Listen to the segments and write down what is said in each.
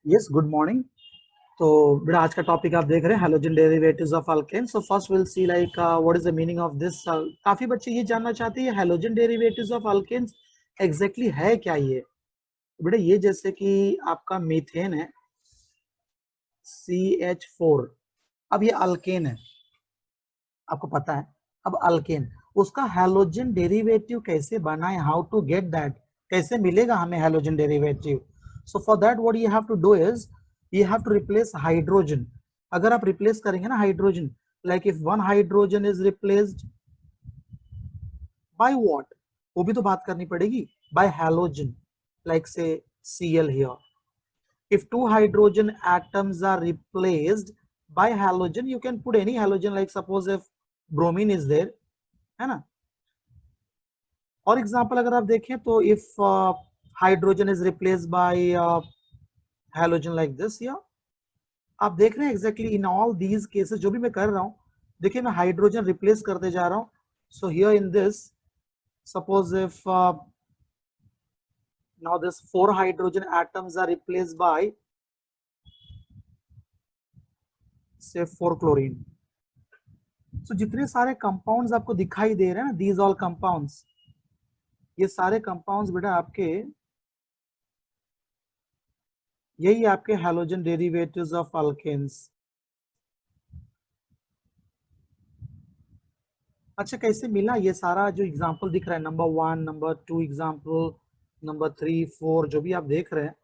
Yes, good morning. तो बेटा आज का टॉपिक आप देख रहे हैं halogen derivatives of alkane. So first will see like what is the meaning of this. काफी बच्चे ये जानना चाहते हैं halogen derivatives of alkanes exactly है क्या ये। बेटा ये जैसे कि आपका मीथेन है CH4। अब ये अल्केन है, आपको पता है। अब अल्केन उसका हैलोजन डेरिवेटिव कैसे बनाए, हाउ टू गेट दैट, कैसे मिलेगा हमें halogen derivative. So for that what you have to do is you have to replace hydrogen. अगर आप रिप्लेस करेंगे ना hydrogen, like if one hydrogen is replaced by what, वो भी तो बात करनी पड़ेगी, by halogen, like say Cl here. If two hydrogen atoms are replaced by halogen, you can put any halogen, like suppose if bromine is there, है ना। और example अगर आप देखें तो if hydrogen is replaced bye halogen like this, या आप देख रहे हैं exactly in all these cases जो भी मैं कर रहा हूं, देखिए मैं हाइड्रोजन रिप्लेस करते जा रहा हूं। So here in this suppose if now this 4 hydrogen atoms are replaced by say 4 chlorine. So जितने सारे कंपाउंड्स आपको दिखाई दे रहे हैं ना, these all compounds, ये सारे कंपाउंड्स बेटा आपके यही आपके हैलोजन डेरिवेटिव्स ऑफ अल्केन्स। अच्छा कैसे मिला ये सारा जो एग्जांपल दिख रहा है, नंबर 1 नंबर 2 एग्जांपल, नंबर 3 4 जो भी आप देख रहे हैं,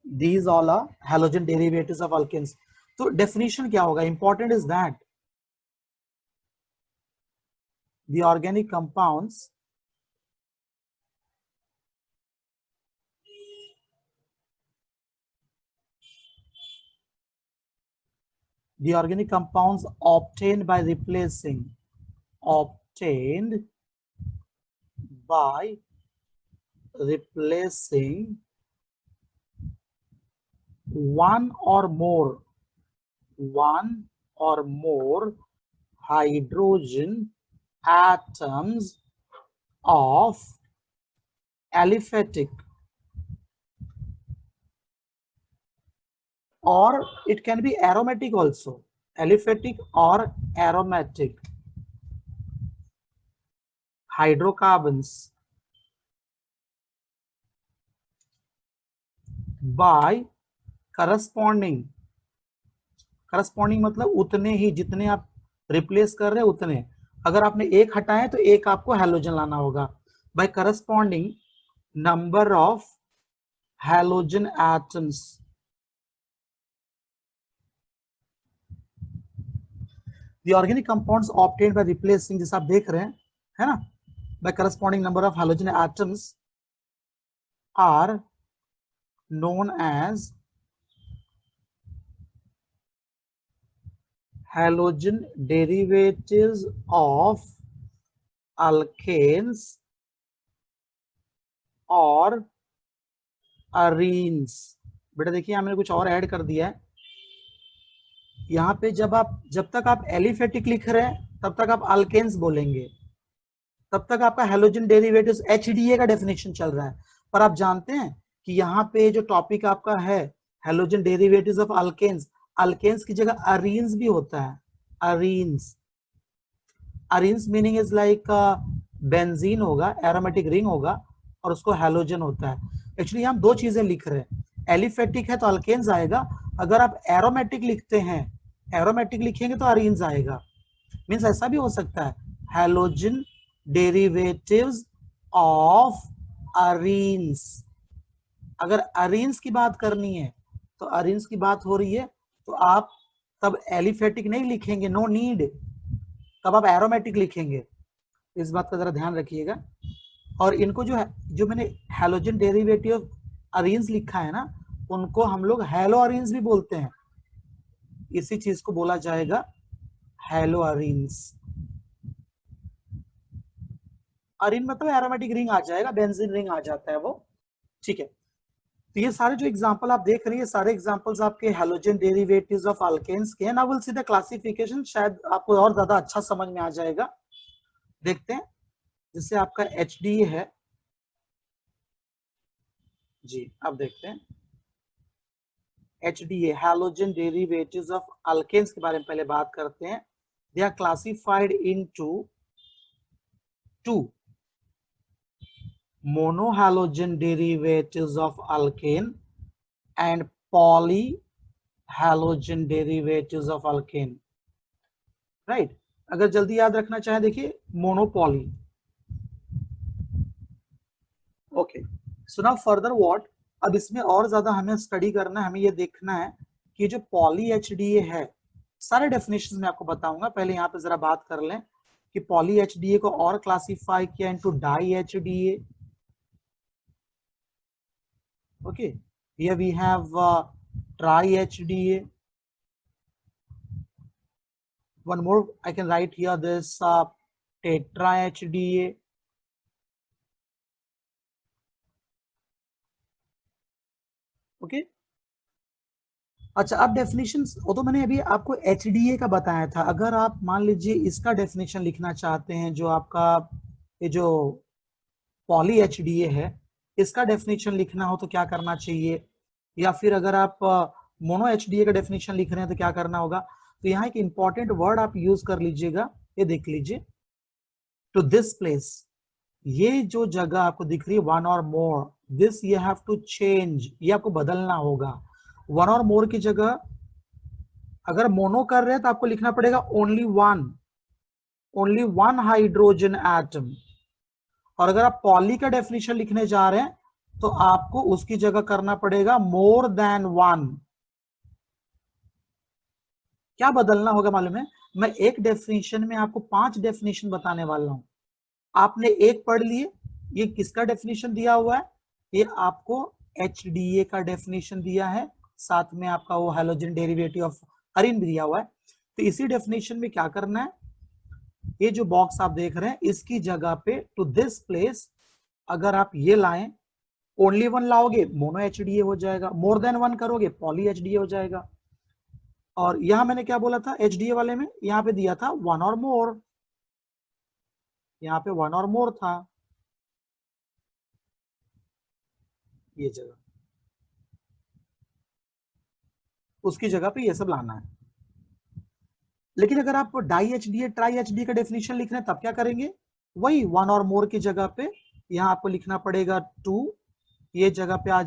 these all are halogen derivatives of alkenes. तो डेफिनेशन क्या होगा, important is that the organic compounds obtained by replacing one or more hydrogen atoms of aliphatic, or it can be aromatic also, aliphatic or aromatic hydrocarbons by corresponding मतलब उतने ही जितने आप replace कर रहे हैं उतने, अगर आपने एक हटाए तो एक आपको हैलोजन लाना होगा, by corresponding number of halogen atoms. The organic compounds obtained by replacing, जिसे आप देख रहे हैं है ना, by corresponding number of halogen atoms are known as halogen derivatives of alkanes और arenes। बेटा देखिए यहां मैंने कुछ और ऐड कर दिया है, यहाँ पे जब तक आप एलिफेटिक लिख रहे हैं तब तक आप अल्केन्स बोलेंगे, तब तक आपका हैलोजन डेरिवेटिव्स HDA का डेफिनेशन चल रहा है। पर आप जानते हैं कि यहाँ पे जो टॉपिक आपका है halogen derivatives of alkanes, alkanes की जगह अरीन्स भी होता है। Arenes meaning is like benzene होगा, एरोमेटिक रिंग होगा और उसको हैलोजन होता है। एक्चुअली हम दो चीजें लिख रहे हैं, एलिफेटिक है तो अल्केन्स आएगा, अगर आप एरोमेटिक लिखते हैं, एरोमेटिक लिखेंगे तो अरीन्स आएगा। मींस ऐसा भी हो सकता है हैलोजन डेरिवेटिव्स ऑफ अरीन्स। अगर अरीन्स की बात करनी है तो अरीन्स की बात हो रही है तो आप तब एलिफेटिक नहीं लिखेंगे, नो नीड, तब आप एरोमेटिक लिखेंगे। इस बात का जरा ध्यान रखिएगा। और इनको जो मैंने हैलोजन डेरिवेटिव अरीन्स लिखा है ना, उनको हम लोग हैलो अरीन्स भी बोलते हैं। इसी चीज को बोला जाएगा हैलो अरीन्स। अरीन मतलब एरोमेटिक रिंग आ जाएगा, बेंजीन रिंग आ जाता है वो, ठीक है। तो ये सारे जो एग्जांपल आप देख रहे हैं, ये सारे एग्जांपल्स आपके हैलोजन डेरिवेटिव्स ऑफ अल्केन्स के हैं। Now will see the classification, शायद आपको और ज्यादा अच्छा समझ में आ जाएगा। देखते हैं, जैसे आपका HDA है जी, आप देखते हैं HDA halogen derivatives of alkanes के बारे में पहले बात करते हैं. They are classified into two monohalogen derivatives of alkane and polyhalogen derivatives of alkane. Right? अगर जल्दी याद रखना चाहे देखिए monopoly. Okay, so now further what. अब इसमें और ज्यादा हमें स्टडी करना है, हमें ये देखना है कि जो पॉली एचडीए है, सारे डेफिनेशन में आपको बताऊंगा. पहले यहाँ पे जरा बात कर लें कि पॉली एचडीए को और क्लासिफाई किया into di HDA. Okay, here we have tri HDA. One more I can write here this tetra HDA. Okay, अच्छा अब डेफिनेशन, वो तो मैंने अभी आपको एचडीए का बताया था. अगर आप मान लीजिए इसका डेफिनेशन लिखना चाहते हैं, जो आपका ये जो पॉली एचडीए है इसका डेफिनेशन लिखना हो तो क्या करना चाहिए, या फिर अगर आप मोनो एचडीए का डेफिनेशन लिख रहे हैं तो क्या करना होगा. तो यहाँ एक इंपॉर्टेंट वर्ड आप यूज कर लीजिएगा, ये देख लीजिए, टू दिस प्लेस. ये जो जगह आपको दिख रही है वन और more, this you have to change, ये आपको बदलना होगा. वन और मोर की जगह अगर मोनो कर रहे हैं तो आपको लिखना पड़ेगा ओनली वन हाइड्रोजन एटम. और अगर आप पॉली का डेफिनेशन लिखने जा रहे हैं तो आपको उसकी जगह करना पड़ेगा मोर देन वन. क्या बदलना होगा मालूम है, मैं एक डेफिनेशन में आपको 5 डेफिनेशन बताने वाला हूं. आपने एक पढ़ लिए, ये किसका डेफिनेशन दिया हुआ है, ये आपको एचडीए का डेफिनेशन दिया है, साथ में आपका वो हैलोजन डेरिवेटिव ऑफ अरिन भी दिया हुआ है. तो इसी डेफिनेशन में क्या करना है, ये जो बॉक्स आप देख रहे हैं इसकी जगह पे टू दिस प्लेस अगर आप ये लाएं, ओनली वन लाओगे मोनो एचडीए हो जाएगा, मोर देन वन करोगे पॉली एचडीए हो जाएगा. और यहां मैंने क्या बोला था एचडीए वाले में, यहां पे दिया था वन और मोर, यहां पे वन और मोर था ये जगह, उसकी जगह पे ये सब लाना है. लेकिन अगर आप डाई एचडीए ट्राई एचडीए का डेफिनेशन लिख रहे हैं तब क्या करेंगे, वही वन और मोर की जगह पे यहां आपको लिखना पड़ेगा 2, ये जगह पे आ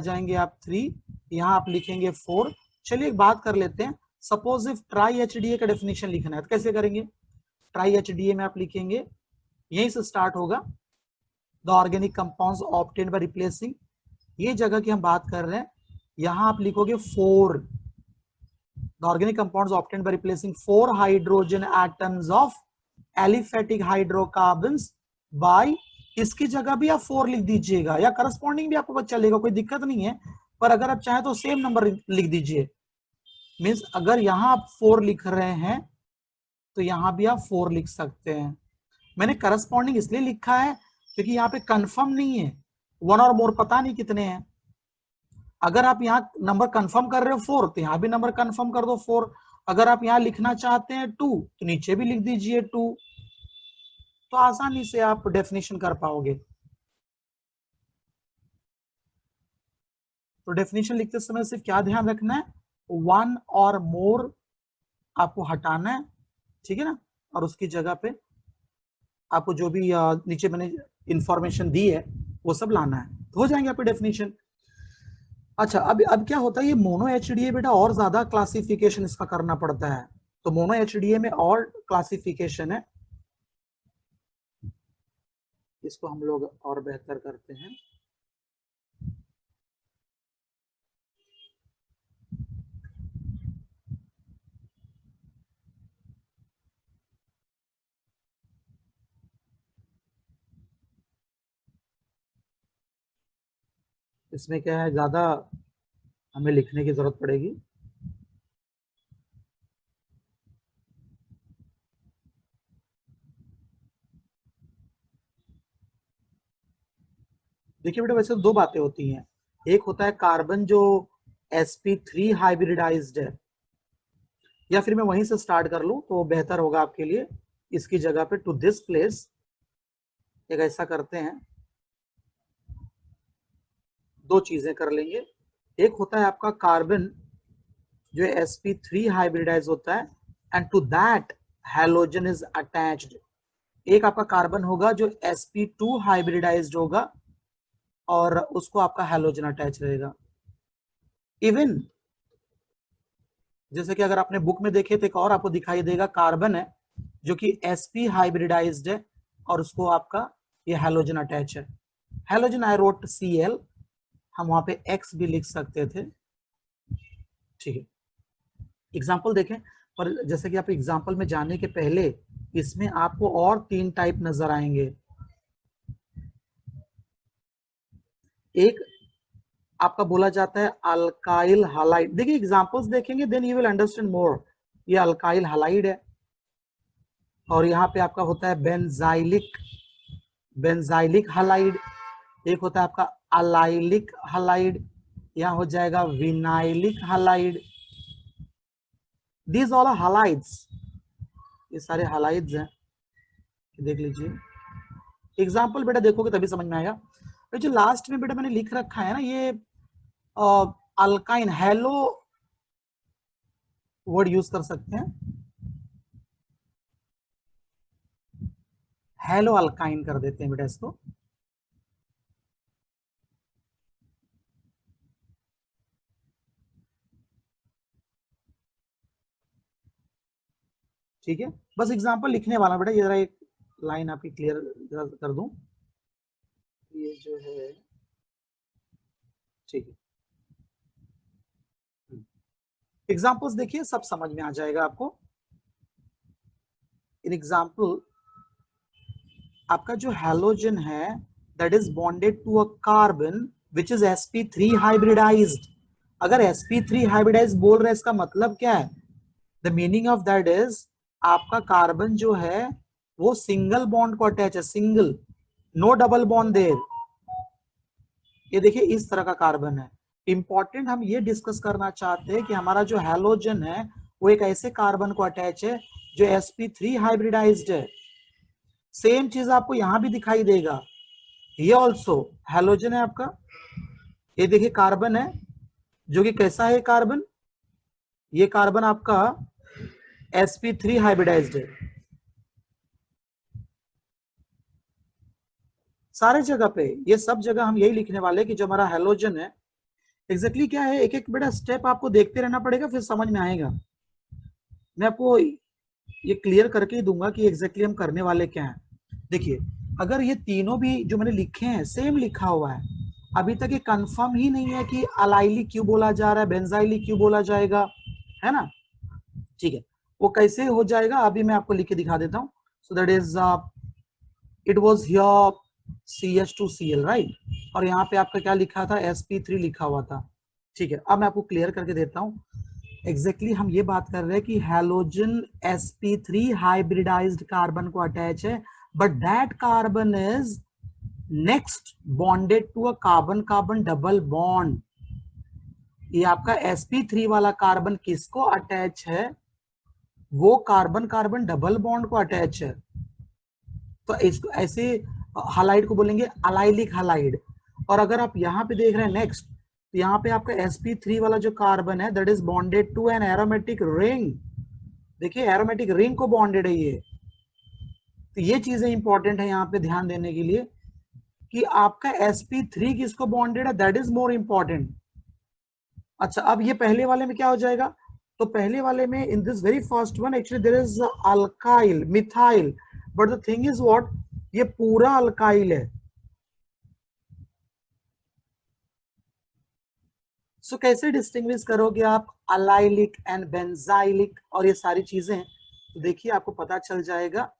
जाएंगे आप 3, यहां आप लिखेंगे 4. चलिए एक बात कर लेते हैं, सपोज इफ ट्राई एचडीए का डेफिनेशन लिखना है तो कैसे करेंगे. ट्राई एचडीए में आप लिखेंगे, यहीं से स्टार्ट होगा, the organic compounds obtained by replacing, ये जगह की हम बात कर रहे हैं, यहां आप लिखोगे 4, the organic compounds obtained by replacing 4 hydrogen atoms of aliphatic hydrocarbons by, इसकी जगह भी आप 4 लिख दीजिएगा या करस्पॉन्डिंग भी आपको चलेगा, कोई दिक्कत नहीं है. पर अगर आप चाहें तो सेम नंबर लिख दीजिए. मींस अगर यहां आप 4 लिख रहे हैं तो यहां भी आप 4 लिख सकते हैं. मैंने करस्पॉन्डिंग इसलिए लिखा है क्योंकि यहाँ पे कंफर्म नहीं है, वन और मोर पता नहीं कितने हैं. अगर आप यहाँ नंबर कंफर्म कर रहे हो 4 तो यहाँ भी नंबर कंफर्म कर दो 4. अगर आप यहाँ लिखना चाहते हैं 2 तो नीचे भी लिख दीजिए 2, तो आसानी से आप डेफिनेशन कर पाओगे. तो डेफिनेशन लिखते समय सिर्फ क्या ध्यान रखना है, वन और मोर आपको हटाना है, ठीक है ना, और उसकी जगह पे आपको जो भी नीचे मैंने इंफॉर्मेशन दी है वो सब लाना है, तो हो जाएंगे आपके डेफिनेशन. अच्छा अब क्या होता है, ये मोनो एचडीए बेटा और ज्यादा क्लासिफिकेशन इसका करना पड़ता है. तो मोनो एचडीए में और क्लासिफिकेशन है, इसको हम लोग और बेहतर करते हैं. इसमें क्या है, ज्यादा हमें लिखने की जरूरत पड़ेगी. देखिए बेटा वैसे दो बातें होती हैं, एक होता है कार्बन जो sp3 हाइब्रिडाइज्ड है, या फिर मैं वहीं से स्टार्ट कर लूं तो बेहतर होगा आपके लिए. इसकी जगह पे टू दिस प्लेस एक ऐसा करते हैं, दो चीजें कर लेंगे. एक होता है आपका कार्बन जो sp3 हाइब्रिडाइज होता है, and to that halogen is attached. एक आपका कार्बन होगा जो sp2 हाइब्रिडाइज्ड होगा और उसको आपका हैलोजन अटैच रहेगा। इवन जैसे कि अगर आपने बुक में देखे तो एक और आपको दिखाई देगा कार्बन है जो कि sp हाइब्रिडाइज्ड है और उसको आपका ये हैलोजन अटैच है। हैलोजन आई रोट Cl, हम वहां पे X भी लिख सकते थे, ठीक है। एग्जाम्पल देखें, पर जैसे कि आप एग्जाम्पल में जाने के पहले इसमें आपको और 3 टाइप नजर आएंगे। एक आपका बोला जाता है अल्काइल हालाइड। देखिए एग्जांपल्स देखेंगे then you will understand more. ये अल्काइल हालाइड है और यहाँ पे आपका होता है बेंजाइलिक हालाइड। एक होता है आपका अलाइलिक हालाइड, यहाँ हो जाएगा vinylic halide. These all are halides, ये सारे हालाइड्स हैं, देख लीजिए। एग्जाम्पल बेटा देखोगे तभी समझ में आएगा। जो लास्ट में बेटा मैंने लिख रखा है ना, ये अल्काइन हेलो वर्ड यूज कर सकते हैं, हेलो अल्काइन कर देते हैं बेटा इसको। ठीक है, बस एग्जांपल लिखने वाला बेटा, ये जरा एक लाइन आपकी क्लियर कर दूं, ये जो है ठीक है। एग्जांपल्स देखिए सब समझ में आ जाएगा आपको। इन एग्जांपल आपका जो हैलोजन है that is bonded to a carbon which is sp3 hybridised. अगर sp3 हाइब्रिडाइज्ड बोल रहे हैं इसका मतलब क्या है? The meaning of that is आपका कार्बन जो है वो सिंगल बॉन्ड को अटैच है, single, no double bond there. ये देखिए इस तरह का कार्बन है। इंपॉर्टेंट हम ये डिस्कस करना चाहते हैं कि हमारा जो हैलोजन है वो एक ऐसे कार्बन को अटैच है जो sp3 हाइब्रिडाइज्ड है। सेम चीज आपको यहां भी दिखाई देगा, ये ऑल्सो हैलोजन है आपका। ये देखिए कार्बन है जो कि कैसा है कार्बन, ये कार्बन आपका sp3 हाइब्रिडाइज्ड है। सारे जगह पे, ये सब जगह हम यही लिखने वाले कि जो हमारा हैलोजन है एग्जैक्टली क्या है, एक एक बेटा स्टेप आपको देखते रहना पड़ेगा फिर समझ में आएगा। मैं आपको ये क्लियर करके ही दूंगा कि एग्जैक्टली हम करने वाले क्या हैं। देखिए अगर ये तीनों भी जो मैंने लिखे हैं सेम लिखा हुआ है, अभी तक ये कंफर्म ही नहीं है कि अलाइली क्यों बोला जा रहा है, बेंजाइली क्यों बोला जाएगा, है ना। ठीक है, वो कैसे हो जाएगा अभी मैं आपको लिख के दिखा देता हूँ। So that is it was here CH2Cl right, और यहाँ पे आपका क्या लिखा था, sp3 लिखा हुआ था। ठीक है, अब मैं आपको क्लियर करके देता हूँ। एग्जैक्टली हम ये बात कर रहे हैं कि हैलोजन sp3 हाइब्रिडाइज्ड कार्बन को अटैच है, but that carbon is next bonded to a carbon carbon double bond. ये आपका sp3 वाला कार्बन किसको अटैच है, वो कार्बन कार्बन डबल बॉन्ड को अटैच है। तो इसको ऐसे हालाइड को बोलेंगे अलाइलिक हालाइड। और अगर आप यहाँ पे देख रहे हैं नेक्स्ट, तो यहाँ पे आपका sp3 वाला जो कार्बन है that is bonded to an aromatic ring. देखिए एरोमेटिक रिंग को बॉन्डेड है ये। तो ये चीजें इंपॉर्टेंट है यहाँ पे ध्यान देने के लिए कि आपका sp3 किसको बॉन्डेड है, दैट इज मोर इंपॉर्टेंट। अच्छा अब ये पहले वाले में क्या हो जाएगा, तो पहले वाले में in this very first one actually there is alkyl methyl, but the thing is what, ये पूरा अल्काइल है। सो कैसे डिस्टिंग्विश करोगे आप अलाइलिक एंड बेंजाइलिक और ये सारी चीजें, तो देखिए आपको पता चल जाएगा।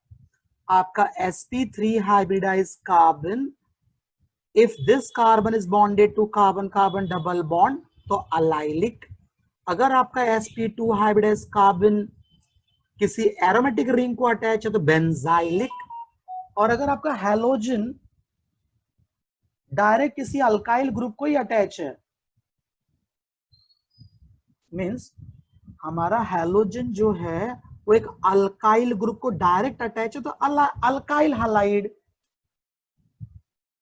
आपका sp3 hybridise carbon, if this carbon is bonded to carbon carbon double bond तो अलाइलिक। अगर आपका sp2 हाइब्रिडाइज कार्बन किसी एरोमेटिक रिंग को अटैच है तो बेंजाइलिक। और अगर आपका हैलोजन डायरेक्ट किसी अल्काइल ग्रुप को ही अटैच है, मींस हमारा हैलोजन जो है वो एक अल्काइल ग्रुप को डायरेक्ट अटैच है तो अल्काइल हालाइड।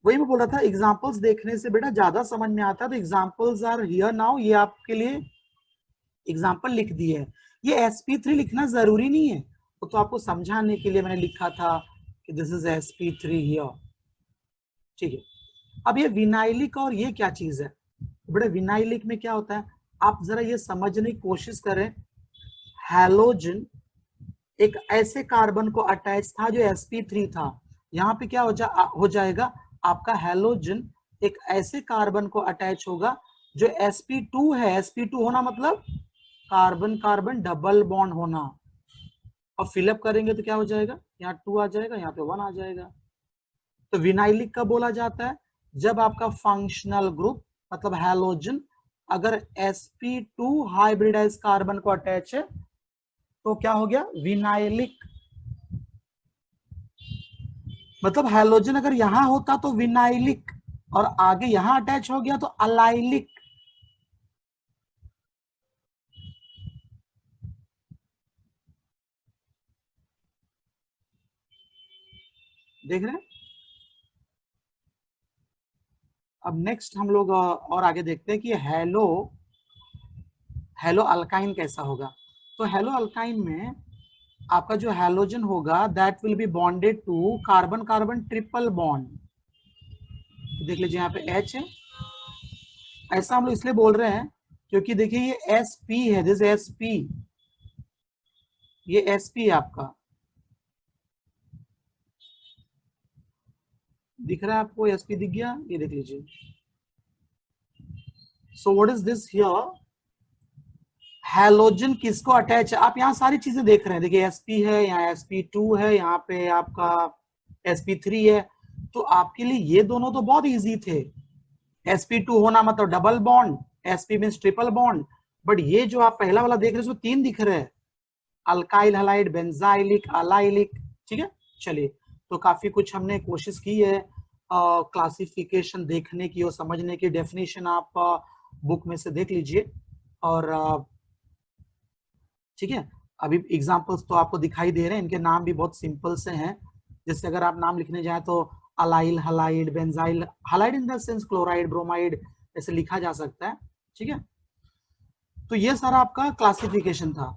वही मैं बोल रहा था एग्जांपल्स देखने से बेटा ज्यादा समझ में आता है, तो एग्जांपल्स आर हियर नाउ, ये आपके लिए एग्जाम्पल लिख दी है। ये sp3 लिखना जरूरी नहीं है, वो तो आपको समझाने के लिए मैंने लिखा था कि दिस इज sp3 हियर, ठीक है। अब ये विनाइलिक और ये क्या चीज है, बड़े विनाइलिक में क्या होता है, आप जरा ये समझने की कोशिश करें। हैलोजन एक ऐसे कार्बन को अटैच था जो sp3 था, यहाँ पे क्या हो जाएगा, आपका हैलोजन एक ऐसे कार्बन को अटैच होगा जो sp2 है। sp2 होना मतलब कार्बन कार्बन डबल बॉन्ड होना, और फिलअप करेंगे तो क्या हो जाएगा, यहाँ 2 आ जाएगा, यहाँ पे 1 आ जाएगा। तो विनाइलिक कब बोला जाता है, जब आपका फंक्शनल ग्रुप मतलब हैलोजन अगर sp2 हाइब्रिडाइज कार्बन को अटैच है तो क्या हो गया, विनाइलिक। मतलब हैलोजन अगर यहां होता तो विनाइलिक, और आगे यहां अटैच हो गया तो अलाइलिक। देख रहे हैं। अब नेक्स्ट हम लोग और आगे देखते हैं कि हेलो अल्काइन कैसा होगा। तो हेलो अल्काइन में आपका जो हैलोजन होगा that will be bonded to carbon carbon triple bond. देख लीजिए यहाँ पे H है, ऐसा हम लोग इसलिए बोल रहे हैं क्योंकि देखिए ये sp है, दिस sp, ये sp है आपका, दिख रहा है आपको, sp दिख गया, ये देख लीजिए। So what is this here, halogen किसको अटैच है, आप यहाँ सारी चीजें देख रहे हैं, देखिए sp है, यहाँ sp2 है, यहाँ पे आपका sp3 है। तो आपके लिए ये दोनों तो बहुत इजी थे, sp2 होना मतलब double bond, sp means triple bond. But ये जो आप पहला वाला देख रहे हैं उसमें 3 दिख रहे हैं, अल्काइल हलाइड बेंजाइलिक अलाइलिक, ठीक है। चलिए, तो काफी कुछ हमने कोशिश की है क्लासिफिकेशन देखने की और समझने की। डेफिनेशन आप बुक में से देख लीजिए, और ठीक है। अभी एग्जांपल्स तो आपको दिखाई दे रहे हैं, इनके नाम भी बहुत सिंपल से हैं। जैसे अगर आप नाम लिखने जाए तो allyl halide benzyl halide in the sense chloride bromide ऐसे लिखा जा सकता है, ठीक है। तो ये सारा आपका क्लासिफिकेशन था।